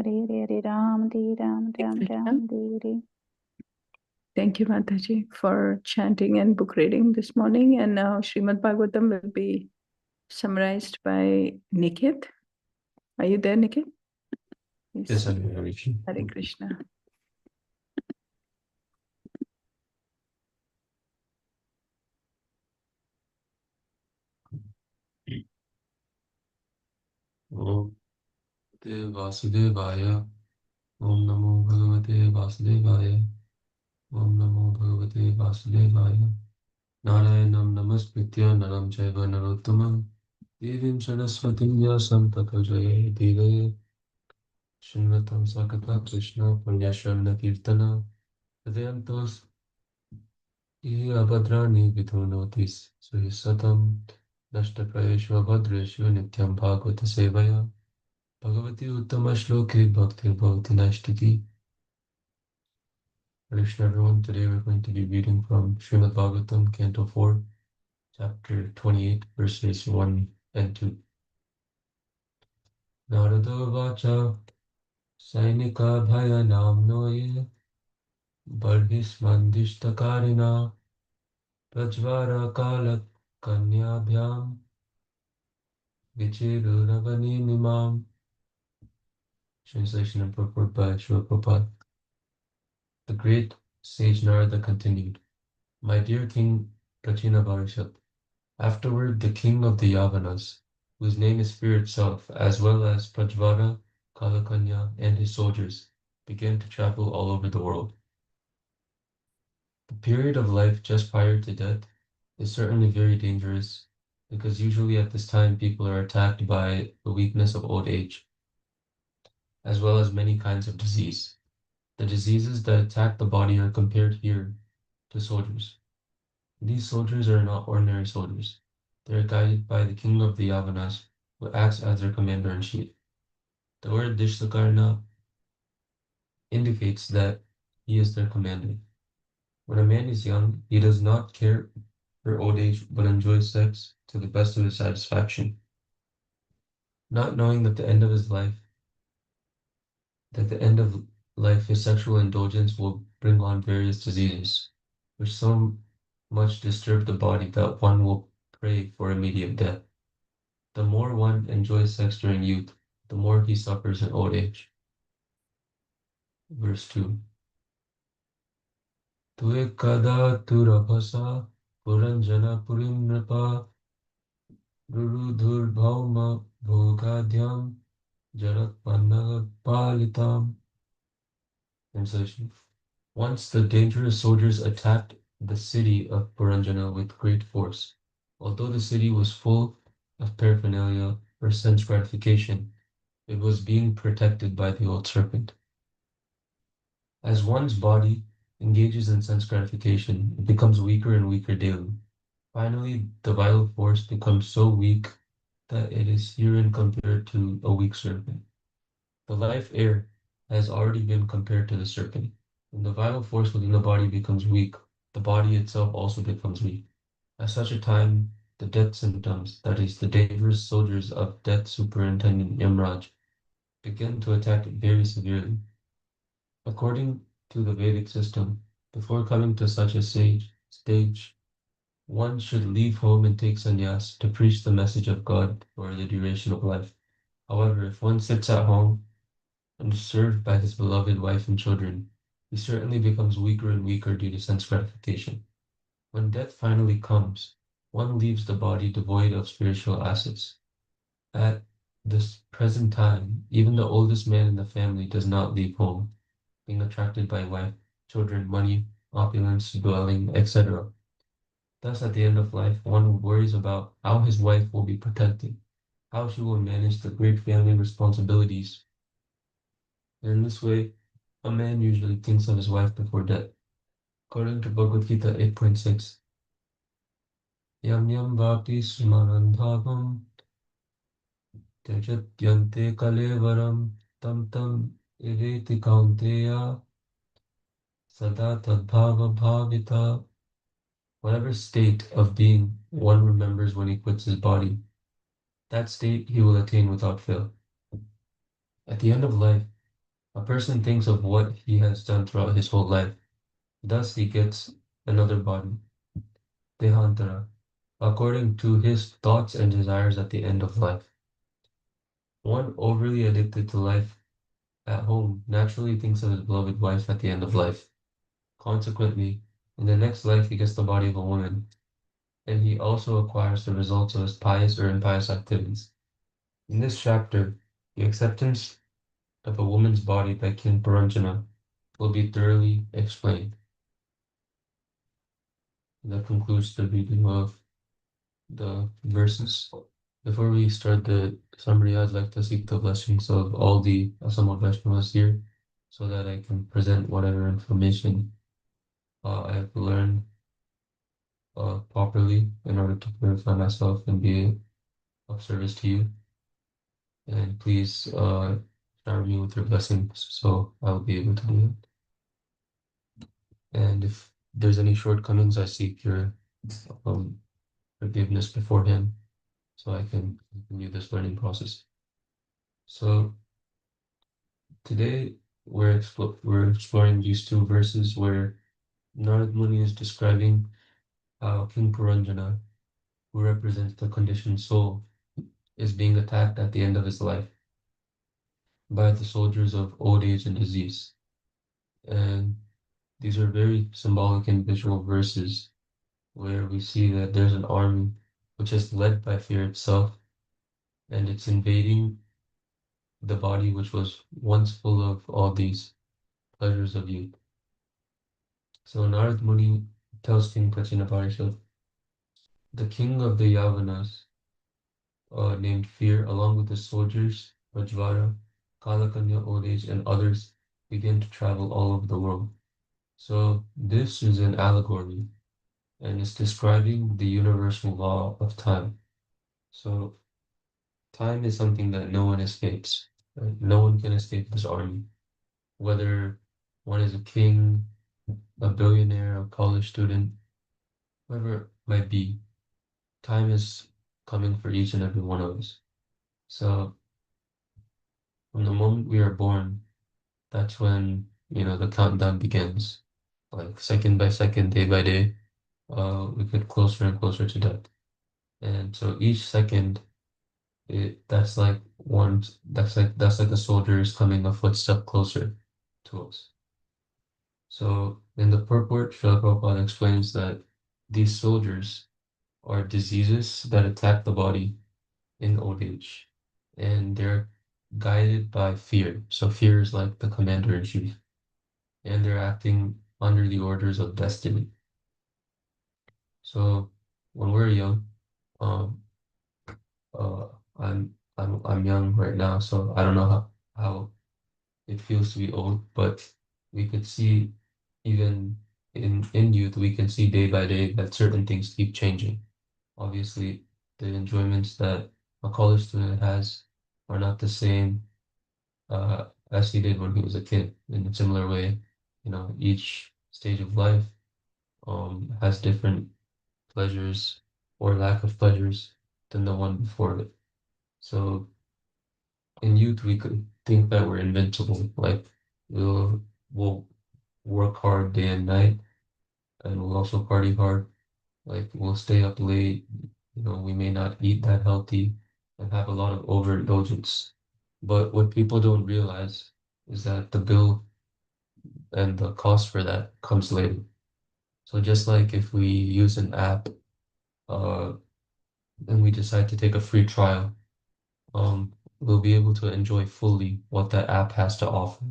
Hare Hare Ram Ram Ram Hare. Thank you, Mataji, for chanting and book reading this morning. And now Srimad Bhagavatam will be summarized by Nikit. Are you there, Nikit? Yes, Hare Krishna. Hare Krishna. Om Vasudevaya. Om Namo Bhagavate Vasudevaya. Om Namo Bhagavate Vasudevaya. Narayanam Namaskritya Naram Chaiva Narottamam Devim Saraswatim Vyasam Tato Jaya Devaya Srimvatam Sakata Krishna Punyashravana Kirtana Hridayantos Ihi Abhadrani Vidhunotis Suhisatam Nashtaprayeshva Bhadreshu Nityam Bhagavata Sevaya Bhagavati Uttama Shloke Bhaktir Bhavati Nashtiki. Krishna everyone, today we're going to be reading from Srimad Bhagavatam, Canto 4, Chapter 28, verses 1 and 2. Narada Vacha Sainika Bhaya Namnoye Bardhismandishtakarina Prajvara Kala Kanyabhyam Vichiruravani Nimam. Translation and purport by Srila Prabhupada. The great sage Narada continued, My dear King Prachinavarshad, afterward the king of the Yavanas, whose name is fear itself, as well as Prajvara, Kalakanya, and his soldiers, began to travel all over the world. The period of life just prior to death is certainly very dangerous, because usually at this time people are attacked by the weakness of old age, as well as many kinds of disease. The diseases that attack the body are compared here to soldiers. These soldiers are not ordinary soldiers. They are guided by the king of the Yavanas, who acts as their commander-in-chief. The word Dishtakarna indicates that he is their commander. When a man is young, he does not care for old age, but enjoys sex to the best of his satisfaction, not knowing that the end of life, his sexual indulgence will bring on various diseases, which so much disturb the body that one will pray for immediate death. The more one enjoys sex during youth, the more he suffers in old age. Verse 2. Tue kada turabhasa puranjana purim nripa rurudhur bhauma bhogadhyam jaratpanna palitam. Translation. Once the dangerous soldiers attacked the city of Puranjana with great force. Although the city was full of paraphernalia for sense gratification, it was being protected by the old serpent. As one's body engages in sense gratification, it becomes weaker and weaker daily. Finally, the vital force becomes so weak that it is herein compared to a weak serpent. The life air has already been compared to the serpent. When the vital force within the body becomes weak, the body itself also becomes weak. At such a time, the death symptoms, that is, the dangerous soldiers of Death Superintendent Yamraj, begin to attack it very severely. According to the Vedic system, before coming to such a stage, one should leave home and take sannyas to preach the message of God for the duration of life. However, if one sits at home and is served by his beloved wife and children, he certainly becomes weaker and weaker due to sense gratification. When death finally comes, one leaves the body devoid of spiritual assets. At this present time, even the oldest man in the family does not leave home, being attracted by wife, children, money, opulence, dwelling, etc. Thus, at the end of life, one worries about how his wife will be protected, how she will manage the great family responsibilities. And in this way, a man usually thinks of his wife before death. According to Bhagavad Gita 8.6, Yam yam bhakti smanandhavam Tyajatyante kalevaram tam tam eveti kaunteya sada tadbhava bhavita. Whatever state of being one remembers when he quits his body, that state he will attain without fail. At the end of life, A person thinks of what he has done throughout his whole life. Thus he gets another body, Dehantara, according to his thoughts and desires at the end of life. One overly addicted to life at home naturally thinks of his beloved wife at the end of life. Consequently, in the next life he gets the body of a woman, and he also acquires the results of his pious or impious activities. In this chapter, the acceptance of a woman's body by King Paranjana will be thoroughly explained. That concludes the reading of the verses. Before we start the summary, I'd like to seek the blessings of all the Asama Vaishnavas here so that I can present whatever information I have learned properly in order to purify myself and be of service to you. And please shower me with your blessings so I'll be able to do it. And if there's any shortcomings, I seek your forgiveness beforehand so I can continue this learning process. So today we're exploring these two verses where Narad Muni is describing how King Puranjana, who represents the conditioned soul, is being attacked at the end of his life by the soldiers of old age and disease. And these are very symbolic and visual verses where we see that there's an army which is led by fear itself, and it's invading the body which was once full of all these pleasures of youth. So Narad Muni tells King Prachinaparishad, the king of the Yavanas, named Fear, along with the soldiers, Rajvara, Kalakanya, old age, and others, begin to travel all over the world. So this is an allegory, and it's describing the universal law of time. So time is something that no one escapes. Right? No one can escape this army, whether one is a king, a billionaire, a college student, whoever it might be. Time is coming for each and every one of us. So from the moment we are born, that's when, the countdown begins. Like second by second, day by day, we get closer and closer to death. And so each second, that's like the soldiers coming a footstep closer to us. So in the purport, Srila Prabhupada explains that these soldiers are diseases that attack the body in old age, and they're guided by fear. So fear is like the commander in chief, and they're acting under the orders of destiny. So when we're young, um, uh, I'm young right now, so I don't know how it feels to be old, but we could see even in youth, we can see day by day that certain things keep changing. Obviously, the enjoyments that a college student has are not the same as he did when he was a kid. In a similar way, each stage of life has different pleasures or lack of pleasures than the one before it. So in youth, we could think that we're invincible, like we'll work hard day and night, and we'll also party hard. Like we'll stay up late, we may not eat that healthy and have a lot of overindulgence. But what people don't realize is that the bill and the cost for that comes later. So just like if we use an app, uh, and we decide to take a free trial, we'll be able to enjoy fully what that app has to offer,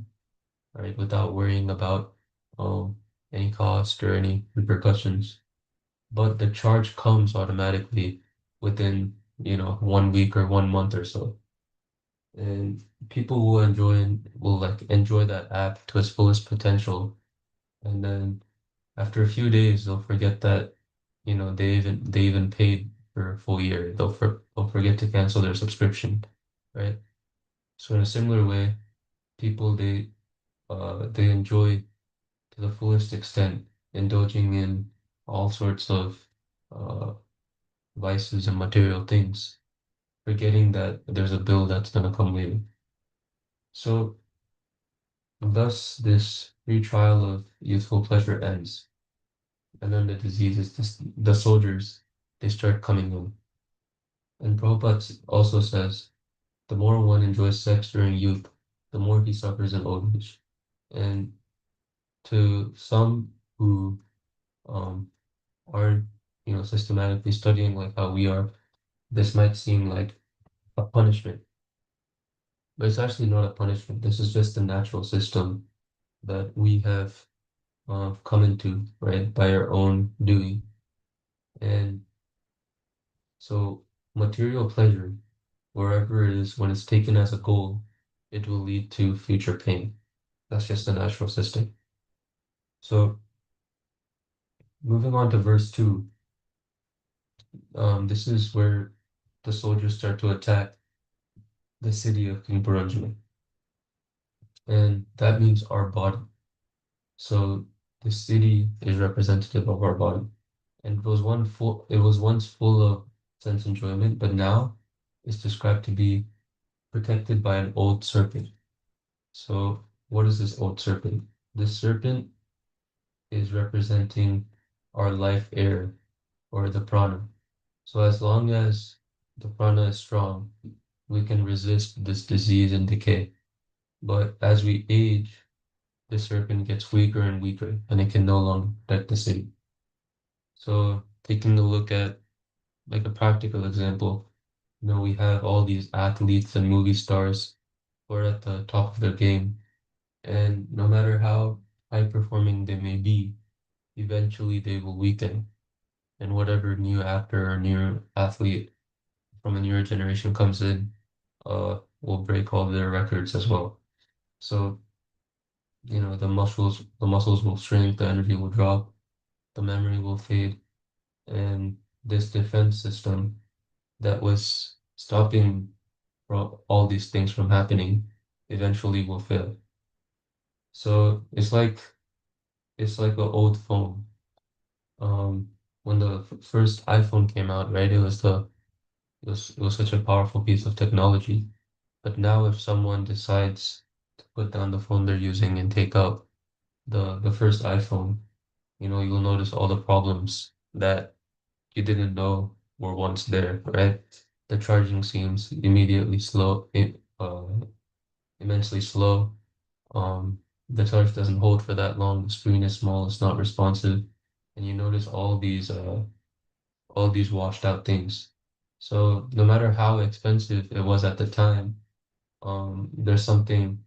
right? Without worrying about um, any cost or any repercussions. But the charge comes automatically within, 1 week or 1 month or so. And people will like enjoy that app to its fullest potential. And then after a few days, they'll forget that, they even paid for a full year. They'll forget to cancel their subscription, right? So in a similar way, people they enjoy to the fullest extent, indulging in all sorts of uh, vices and material things, forgetting that there's a bill that's gonna come later. So Thus, this free trial of youthful pleasure ends, and then the diseases, the soldiers, they start coming in. And Prabhupada also says, the more one enjoys sex during youth, the more he suffers in old age. And to some who um, aren't, systematically studying like how we are, this might seem like a punishment, but it's actually not a punishment. This is just a natural system that we have come into, right, by our own doing. And so material pleasure, wherever it is, when it's taken as a goal, it will lead to future pain. That's just a natural system. So moving on to verse 2, this is where the soldiers start to attack the city of King Puranjani. And that means our body. So the city is representative of our body. And it was once full of sense enjoyment, but now it's described to be protected by an old serpent. So what is this old serpent? This serpent is representing our life air or the prana. So as long as the prana is strong, we can resist this disease and decay. But as we age, the serpent gets weaker and weaker, and it can no longer protect the city. So taking a look at like a practical example, we have all these athletes and movie stars who are at the top of their game, and no matter how high performing they may be, eventually they will weaken, and whatever new actor or new athlete from a newer generation comes in, will break all their records as well. So, the muscles will shrink, the energy will drop, the memory will fade, and this defense system that was stopping all these things from happening eventually will fail. So it's like an old phone. Um, when the first iPhone came out, right? It was such a powerful piece of technology. But now, if someone decides to put down the phone they're using and take out the first iPhone, you'll notice all the problems that you didn't know were once there, right? The charging seems immediately slow, immensely slow. The charge doesn't hold for that long. The screen is small. It's not responsive, and you notice all these washed out things. So no matter how expensive it was at the time, there's something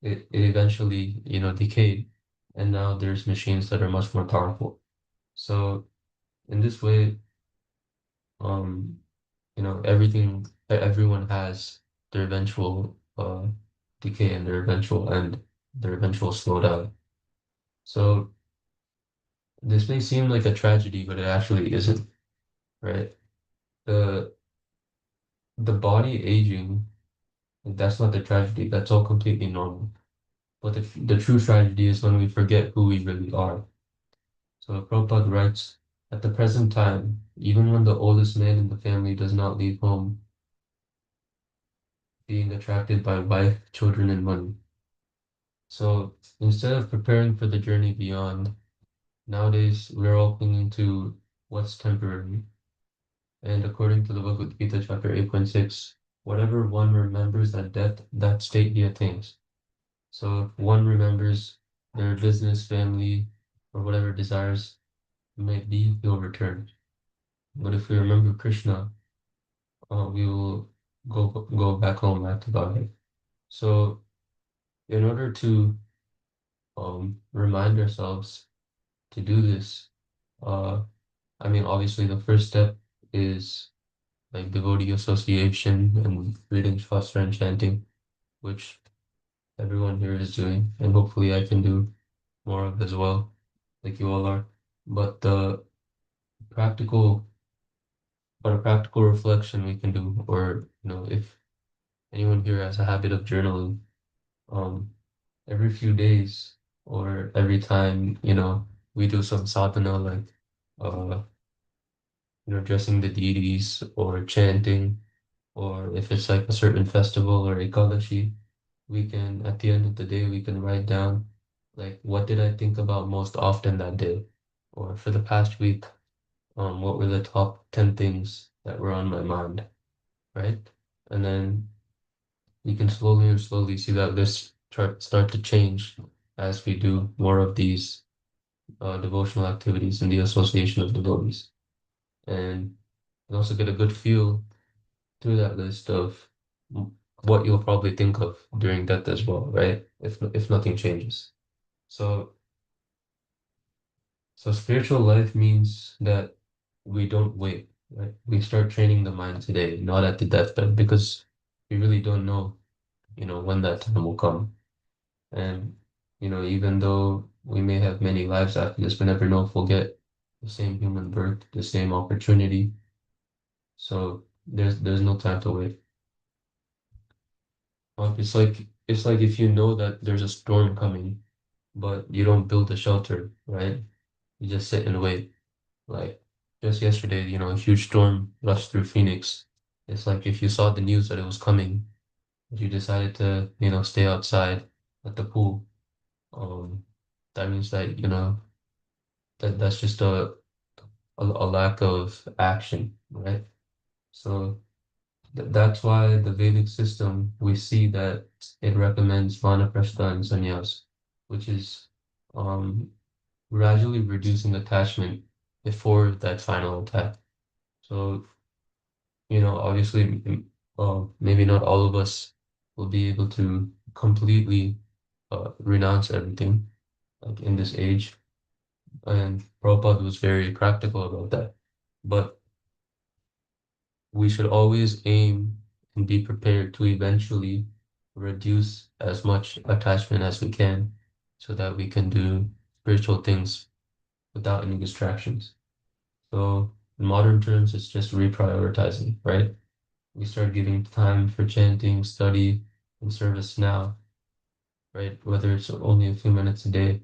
it eventually decayed, and now there's machines that are much more powerful. So in this way, um, everyone has their eventual decay and their eventual end, their eventual slowdown. So this may seem like a tragedy, but it actually isn't, right? The the body aging, that's not the tragedy. That's all completely normal. But the true tragedy is when we forget who we really are. So Prabhupada writes, at the present time, even when the oldest man in the family does not leave home, being attracted by wife, children, and money. So instead of preparing for the journey beyond, nowadays we're all clinging to what's temporary. And according to the Bhagavad Gita, chapter 8.6, whatever one remembers at death, that state he attains. So if one remembers their business, family, or whatever desires may be, he'll return. But if we remember Krishna, we will go back home, back to Godhead. So in order to remind ourselves to do this, uh, obviously the first step is like devotee association and reading Shastra and chanting, which everyone here is doing, and hopefully I can do more of as well, like you all are. But practical, a practical reflection we can do, or if anyone here has a habit of journaling, um, every few days or every time we do some sadhana like uh, dressing the deities or chanting, or if it's like a certain festival or Ekadashi, we can, at the end of the day, we can write down, like, what did I think about most often that day? Or for the past week, what were the top 10 things that were on my mind, right? And then you can slowly and slowly see that list start to change as we do more of these devotional activities in the association of devotees. And you also get a good feel through that list of what you'll probably think of during death as well, right? If nothing changes. So spiritual life means that we don't wait, right? We start training the mind today, not at the deathbed, because we really don't know, when that time will come. And, even though we may have many lives after this, we never know if we'll get the same human birth, the same opportunity. So there's no time to wait. It's like if you know that there's a storm coming, but you don't build a shelter, right? You just sit and wait. Like just yesterday, a huge storm rushed through Phoenix. It's like if you saw the news that it was coming, but you decided to, stay outside at the pool, um, that means that, that's just a lack of action, right? So that's why the Vedic system, we see that it recommends vanaprastha and sannyas, which is um, gradually reducing attachment before that final attack. So, obviously, maybe not all of us will be able to completely renounce everything, like in this age. And Prabhupada was very practical about that. But we should always aim and be prepared to eventually reduce as much attachment as we can so that we can do spiritual things without any distractions. So, in modern terms, it's just reprioritizing, right? We start giving time for chanting, study, and service now, right? Whether it's only a few minutes a day,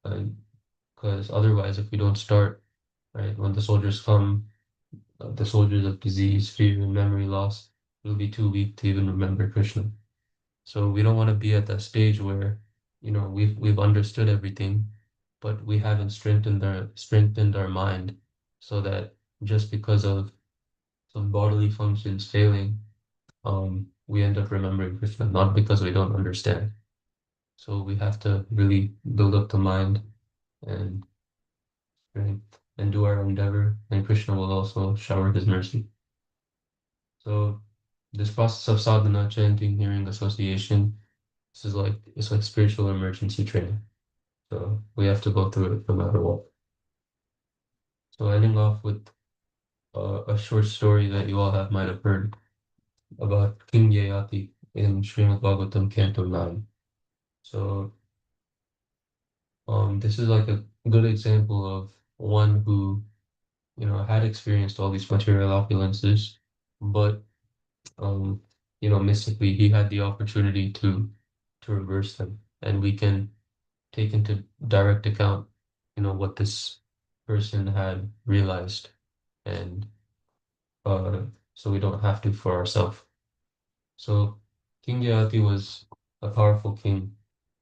because otherwise, if we don't start, right, when the soldiers come, the soldiers of disease, fear, and memory loss will be too weak to even remember Krishna. So we don't want to be at that stage where, we've understood everything, but we haven't strengthened our mind so that just because of some bodily functions failing, we end up remembering Krishna, not because we don't understand. So we have to really build up the mind and strength and do our endeavor, and Krishna will also shower his mercy. So this process of sadhana, chanting, hearing, association, it's like spiritual emergency training. So we have to go through it no matter what. So ending off with a short story that you all might have heard about King Yayati in Srimad Bhagavatam Canto 9. So this is like a good example of one who, had experienced all these material opulences, but um, mystically he had the opportunity to reverse them. And we can take into direct account, what this person had realized, and so we don't have to for ourselves. So King Yayati was a powerful king,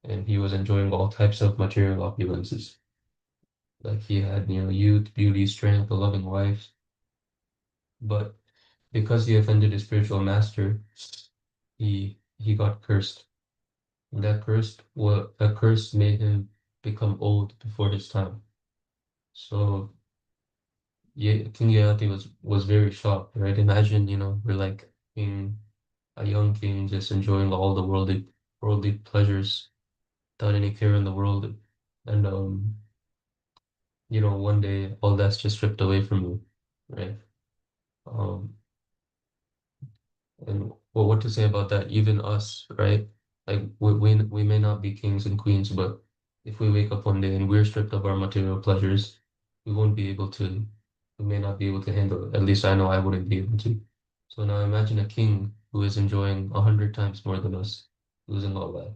and he was enjoying all types of material opulences. Like he had, youth, beauty, strength, a loving wife. But because he offended his spiritual master, he got cursed. And that curse made him become old before his time. So yeah, King Yayati was very shocked, right? Imagine, we're like being a young king just enjoying all the worldly pleasures without any care in the world. And one day all that's just stripped away from you, right? Um, and what to say about that? Even us, right? Like we may not be kings and queens, but if we wake up one day and we're stripped of our material pleasures, we won't be able to, we may not be able to handle it. At least I know I wouldn't be able to. So now imagine a king who is enjoying 100 times more than us, losing all that.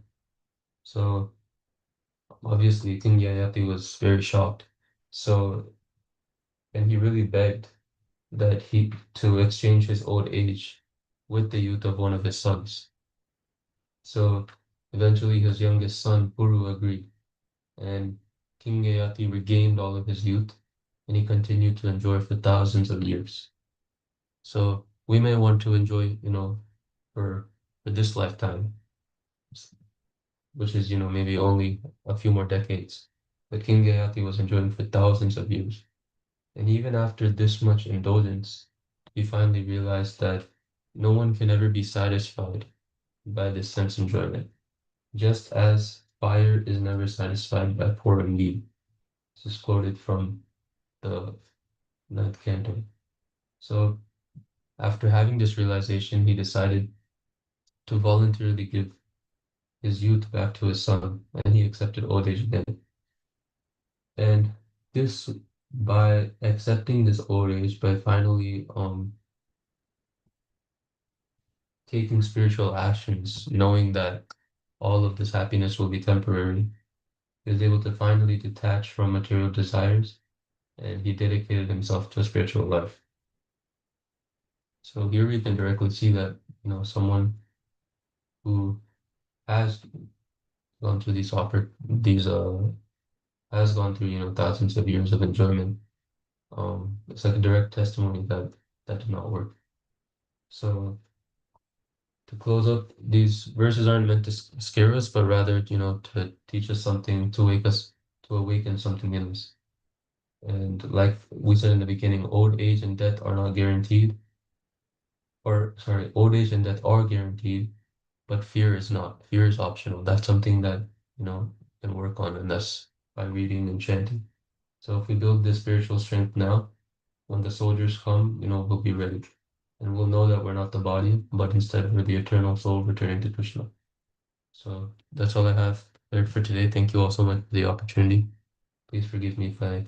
So obviously King Yayati was very shocked. So, and he really begged that to exchange his old age with the youth of one of his sons. So eventually his youngest son, Puru, agreed, and King Yayati regained all of his youth, and he continued to enjoy for thousands of years. So we may want to enjoy, for this lifetime, which is, maybe only a few more decades. But King Yayati was enjoying for thousands of years. And even after this much indulgence, he finally realized that no one can ever be satisfied by this sense enjoyment, just as fire is never satisfied by pouring mead. This is quoted from the ninth canto. So after having this realization, he decided to voluntarily give his youth back to his son, and he accepted old age again. And this, by accepting this old age, by finally taking spiritual actions, knowing that all of this happiness will be temporary, he was able to finally detach from material desires, and he dedicated himself to a spiritual life. So here we can directly see that, someone who has gone through has gone through, thousands of years of enjoyment. It's like a direct testimony that that did not work. So to close up, these verses aren't meant to scare us, but rather, to teach us something, to awaken something in us. And like we said in the beginning, old age and death are not guaranteed, or sorry, old age and death are guaranteed, but fear is not. Fear is optional. That's something that, can work on, and that's by reading and chanting. So if we build this spiritual strength now, when the soldiers come, we'll be ready. And we'll know that we're not the body, but instead we're the eternal soul returning to Krishna. So that's all I have there for today. Thank you all so much for the opportunity. Please forgive me if I